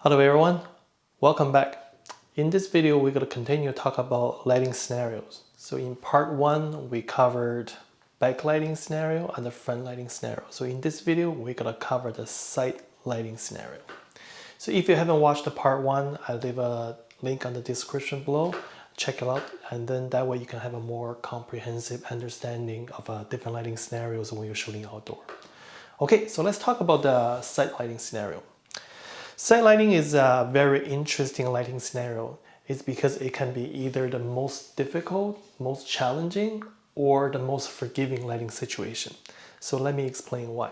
Hello everyone, welcome back. In this video, we're going to continue to talk about lighting scenarios. So in part 1, we covered backlighting scenario and the front lighting scenario. So in this video, we're going to cover the side lighting scenario. So if you haven't watched the part 1, I'll leave a link on the description below. Check it out, and then that way you can have a more comprehensive understanding of different lighting scenarios when you're shooting outdoor. Okay, so let's talk about the side lighting scenario. Side lighting is a very interesting lighting scenario. It's because it can be either the most difficult, most challenging, or the most forgiving lighting situation. So let me explain why.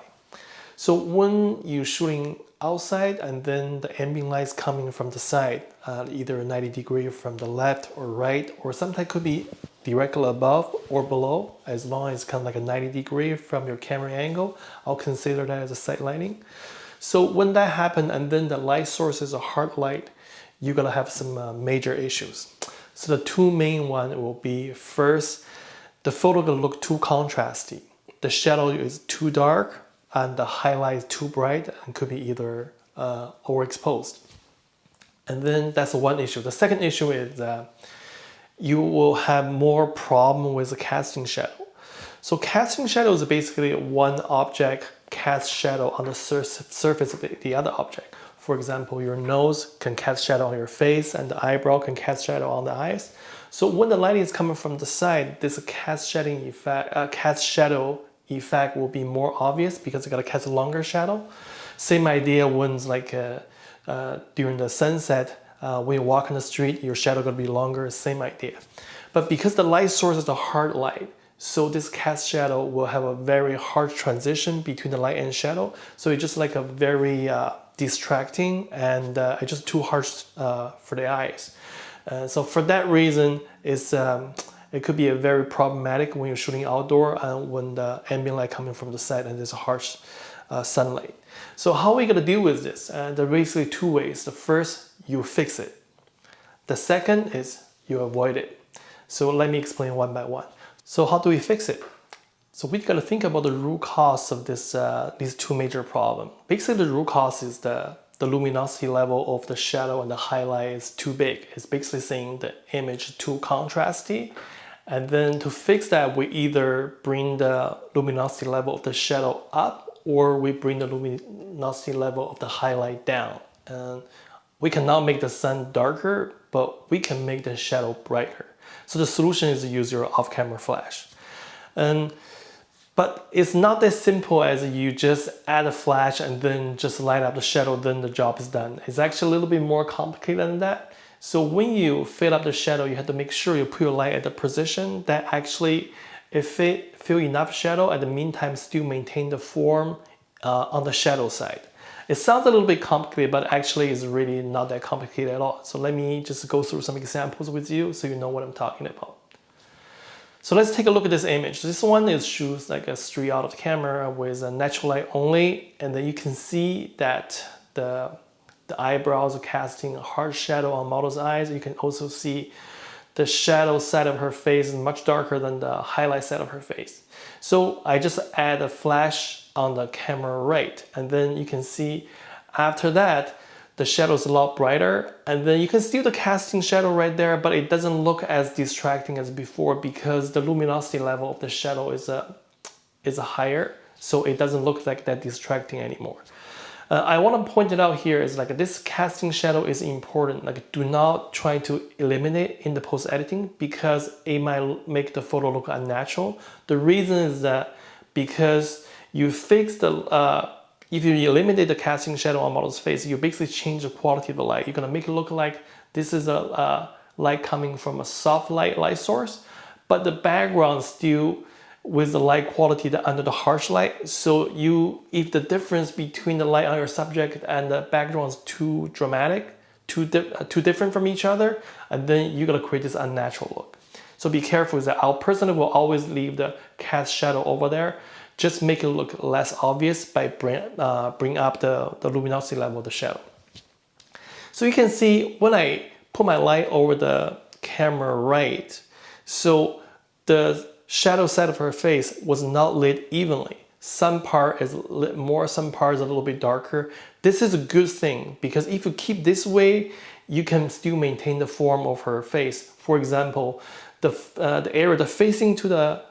So when you're shooting outside and then the ambient light is coming from the side, either 90 degrees from the left or right, or sometimes could be directly above or below, as long as it's kind of like a 90 degree from your camera angle, I'll consider that as a side lighting. So when that happens and then the light source is a hard light, you're gonna have some major issues. So the two main ones will be, first, the photo gonna look too contrasty. The shadow is too dark and the highlight is too bright and could be either overexposed. And then that's one issue. The second issue is you will have more problem with the casting shadow. So casting shadow is basically one object cast shadow on the surface of the other object. For example, your nose can cast shadow on your face and the eyebrow can cast shadow on the eyes. So when the lighting is coming from the side, this cast shadow effect will be more obvious because it's gonna cast a longer shadow. Same idea when during the sunset, when you walk on the street, your shadow gonna be longer, same idea. But because the light source is a hard light, so this cast shadow will have a very hard transition between the light and shadow. So it's just like a very distracting and it's just too harsh for the eyes. So for that reason, it could be a very problematic when you're shooting outdoor and when the ambient light coming from the side and there's a harsh sunlight. So how are we gonna deal with this? There are basically two ways. The first, you fix it. The second is you avoid it. So let me explain one by one. So how do we fix it? So we got to think about the root cause of these two major problems. Basically, the root cause is the luminosity level of the shadow and the highlight is too big. It's basically saying the image is too contrasty. And then to fix that, we either bring the luminosity level of the shadow up or we bring the luminosity level of the highlight down. And we cannot make the sun darker, but we can make the shadow brighter. So the solution is to use your off-camera flash. But it's not as simple as you just add a flash and then just light up the shadow, then the job is done. It's actually a little bit more complicated than that. So when you fill up the shadow, you have to make sure you put your light at the position that actually, if it fill enough shadow, at the meantime still maintain the form on the shadow side. It sounds a little bit complicated, but actually it's really not that complicated at all. So let me just go through some examples with you so you know what I'm talking about. So let's take a look at this image. This one is shoots like a straight out of the camera with a natural light only, and then you can see that the eyebrows are casting a hard shadow on model's eyes. You can also see the shadow side of her face is much darker than the highlight side of her face. So I just add a flash on the camera right, and then you can see after that the shadow is a lot brighter, and then you can see the casting shadow right there, but it doesn't look as distracting as before because the luminosity level of the shadow is higher, so it doesn't look like that distracting anymore. I want to point it out here is like this casting shadow is important. Like, do not try to eliminate in the post editing because it might make the photo look unnatural. The reason is that because you fix if you eliminate the casting shadow on model's face, you basically change the quality of the light. You're gonna make it look like this is a light coming from a soft light source, but the background still with the light quality under the harsh light. So if the difference between the light on your subject and the background is too dramatic, too different from each other, and then you're gonna create this unnatural look. So be careful with that. I personally will always leave the cast shadow over there. Just make it look less obvious by bring up the luminosity level of the shadow. So you can see when I put my light over the camera right, so the shadow side of her face was not lit evenly. some part is more, some part is a little bit darker. This is a good thing because if you keep this way, you can still maintain the form of her face. For example, the area facing to the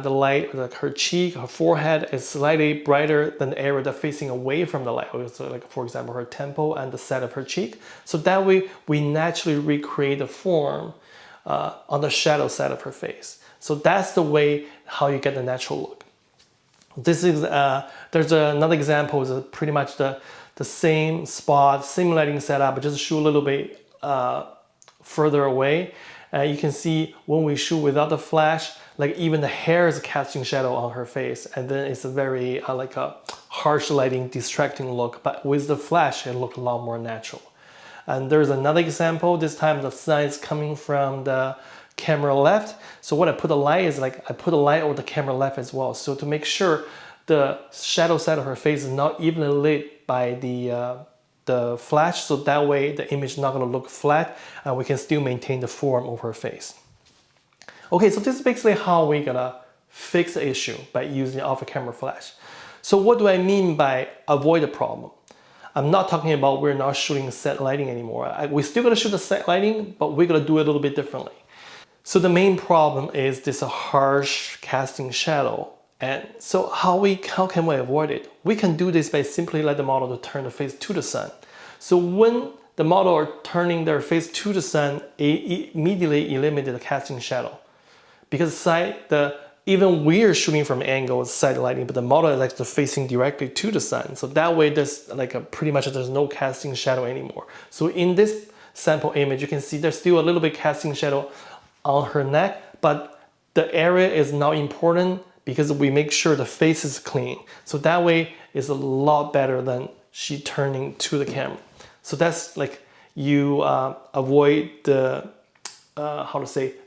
light, like her cheek, her forehead is slightly brighter than the area facing away from the light. So like for example, her temple and the side of her cheek. So that way we naturally recreate the form on the shadow side of her face. So that's the way how you get the natural look. This is there's another example. Is pretty much the same spot, same lighting setup, but just shoot a little bit further away. You can see when we shoot without the flash, like even the hair is casting shadow on her face, and then it's a very like a harsh lighting, distracting look. But with the flash, it looks a lot more natural. And there's another example. This time the sun is coming from the camera left. So what I put the light is like I put a light over the camera left as well. So to make sure the shadow side of her face is not evenly lit by the flash, so that way the image is not going to look flat and we can still maintain the form of her face. Okay, so this is basically how we're gonna fix the issue by using off-camera flash. So what do I mean by avoid the problem? I'm not talking about we're not shooting set lighting anymore. We're still gonna shoot the set lighting, but we're gonna do it a little bit differently. So the main problem is this harsh casting shadow. And so how can we avoid it? We can do this by simply let the model to turn the face to the sun. So when the model are turning their face to the sun, it immediately eliminates the casting shadow. Because even we're shooting from angles, side lighting, but the model is actually facing directly to the sun. So that way there's like pretty much there's no casting shadow anymore. So in this sample image, you can see there's still a little bit casting shadow on her neck, but the area is not important because we make sure the face is clean. So that way it's a lot better than she turning to the camera. So that's like you avoid the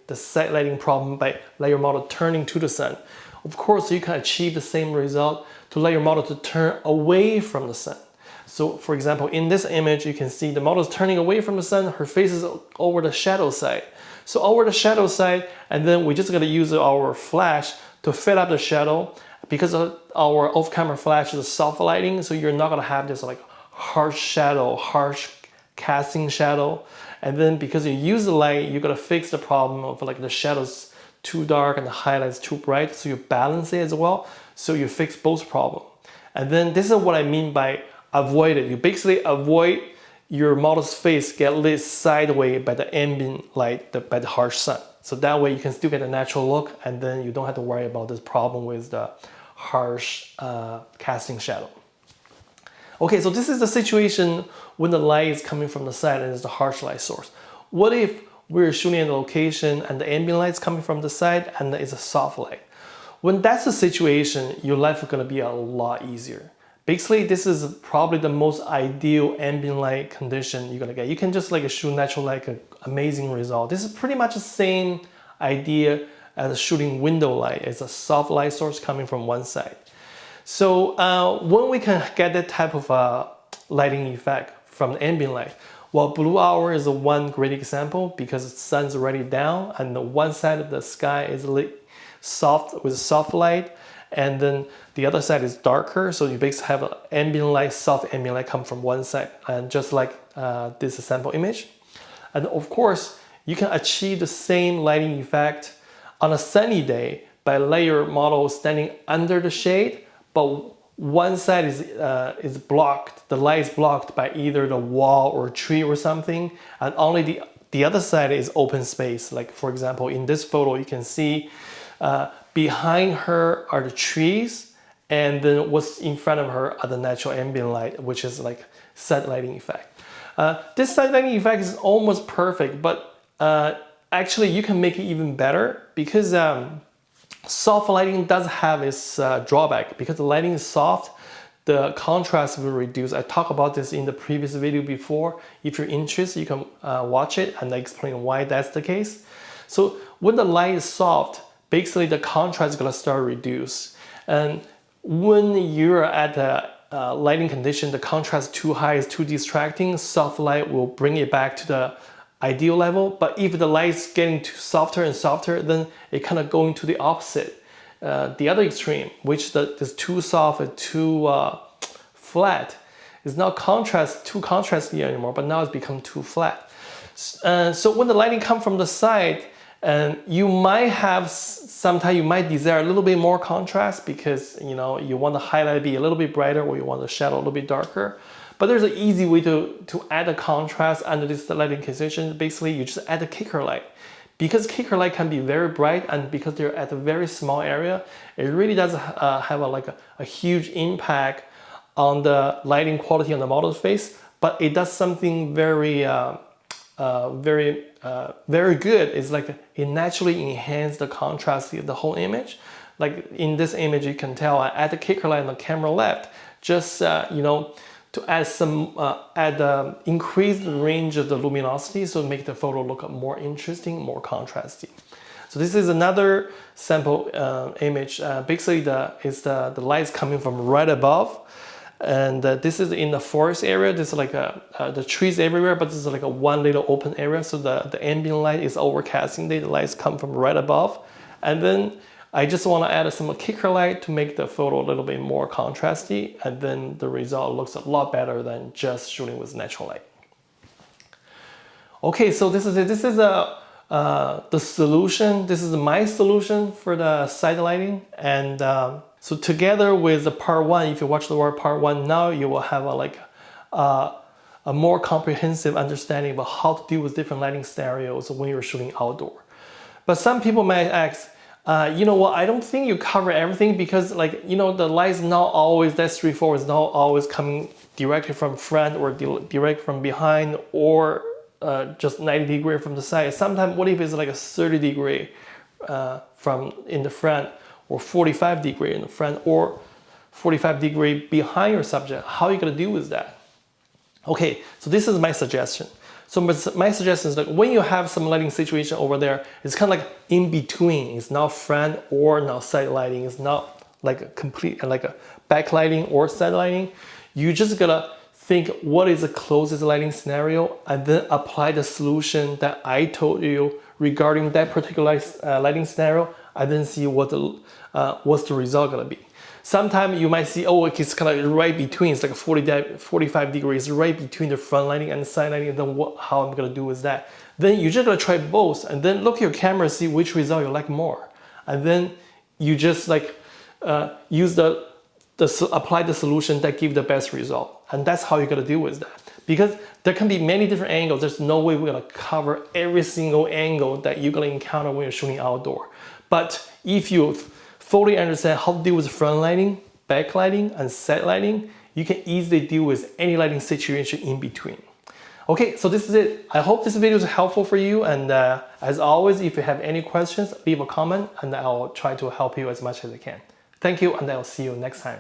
the side lighting problem by let your model turning to the sun. Of course, you can achieve the same result to let your model to turn away from the sun. So for example, in this image, you can see the model is turning away from the sun, her face is over the shadow side. So over the shadow side, and then we just gotta use our flash to fill up the shadow. Because our off-camera flash is soft lighting, so you're not gonna have this like harsh shadow, harsh casting shadow. And then because you use the light, you gotta fix the problem of like the shadows too dark and the highlights too bright. So you balance it as well. So you fix both problems. And then this is what I mean by avoid it. You basically avoid your model's face get lit sideways by the ambient light, by the harsh sun. So that way you can still get a natural look, and then you don't have to worry about this problem with the harsh casting shadow. Okay, so this is the situation when the light is coming from the side and it's the harsh light source. What if we're shooting in a location and the ambient light is coming from the side and it's a soft light? When that's the situation, your life is gonna be a lot easier. Basically, this is probably the most ideal ambient light condition you're gonna get. You can just like shoot natural light, an amazing result. This is pretty much the same idea as shooting window light. It's a soft light source coming from one side. So when we can get that type of lighting effect from the ambient light, well, blue hour is one great example because the sun's already down and the one side of the sky is lit soft with soft light, and then the other side is darker. So you basically have an ambient light, soft ambient light come from one side, and just like this sample image. And of course, you can achieve the same lighting effect on a sunny day by letting your model standing under the shade, but one side is blocked, the light is blocked by either the wall or tree or something, and only the other side is open space. Like for example, in this photo, you can see behind her are the trees, and then what's in front of her are the natural ambient light, which is like side lighting effect. This side lighting effect is almost perfect, but actually you can make it even better because soft lighting does have its drawback. Because the lighting is soft, the contrast will reduce. I talked about this in the previous video before. If you're interested, you can watch it and I explain why that's the case. So when the light is soft, basically the contrast is gonna start to reduce. And when you're at a lighting condition, the contrast too high is too distracting, soft light will bring it back to the ideal level. But if the light is getting too softer and softer, then it kind of going to the opposite. the other extreme, which is too soft and too flat, is not too contrasty anymore, but now it's become too flat. So when the lighting comes from the side, and you might have, sometimes you might desire a little bit more contrast because you want the highlight to be a little bit brighter, or you want the shadow a little bit darker. But there's an easy way to add a contrast under this lighting condition. Basically, you just add a kicker light. Because kicker light can be very bright, and because they're at a very small area, it really does have a huge impact on the lighting quality on the model's face. But it does something very very good. It's like it naturally enhances the contrast of the whole image. Like in this image, you can tell I add the kicker light on the camera left, just to add some increase the range of the luminosity, so make the photo look more interesting, more contrasty. So this is another sample image. Basically, the lights coming from right above. And this is in the forest area. This is like the trees everywhere, but this is like a one little open area. So the ambient light is overcasting. The lights come from right above. And then I just want to add some kicker light to make the photo a little bit more contrasty. And then the result looks a lot better than just shooting with natural light. Okay, so this is it. This is the solution. This is my solution for the side lighting. And so together with the part one, if you watch the part one now, you will have a more comprehensive understanding about how to deal with different lighting scenarios when you're shooting outdoor. But some people might ask, you know what, I don't think you cover everything, because the light's not always that straightforward. It's not always coming directly from front or direct from behind, or just 90 degree from the side. Sometimes what if it's like a 30 degree from in the front, or 45 degree in the front, or 45 degree behind your subject? How are you gonna deal with that? Okay, so this is my suggestion. So my suggestion is that when you have some lighting situation over there, it's kind of like in between. It's not front or not side lighting. It's not like a complete, like a backlighting or side lighting. You just gotta think what is the closest lighting scenario, and then apply the solution that I told you regarding that particular lighting scenario, and then see what's the result gonna be. Sometimes you might see, oh, it's kind of right between. It's like 45 degrees right between the front lighting and the side lighting. And then how I'm gonna do with that? Then you're just gonna try both, and then look at your camera, see which result you like more, and then you just use apply the solution that give the best result. And that's how you're gonna deal with that. Because there can be many different angles. There's no way we're gonna cover every single angle that you're gonna encounter when you're shooting outdoor. But if you fully understand how to deal with front lighting, back lighting, and side lighting, you can easily deal with any lighting situation in between. Okay, so this is it. I hope this video is helpful for you. And as always, if you have any questions, leave a comment and I'll try to help you as much as I can. Thank you, and I'll see you next time.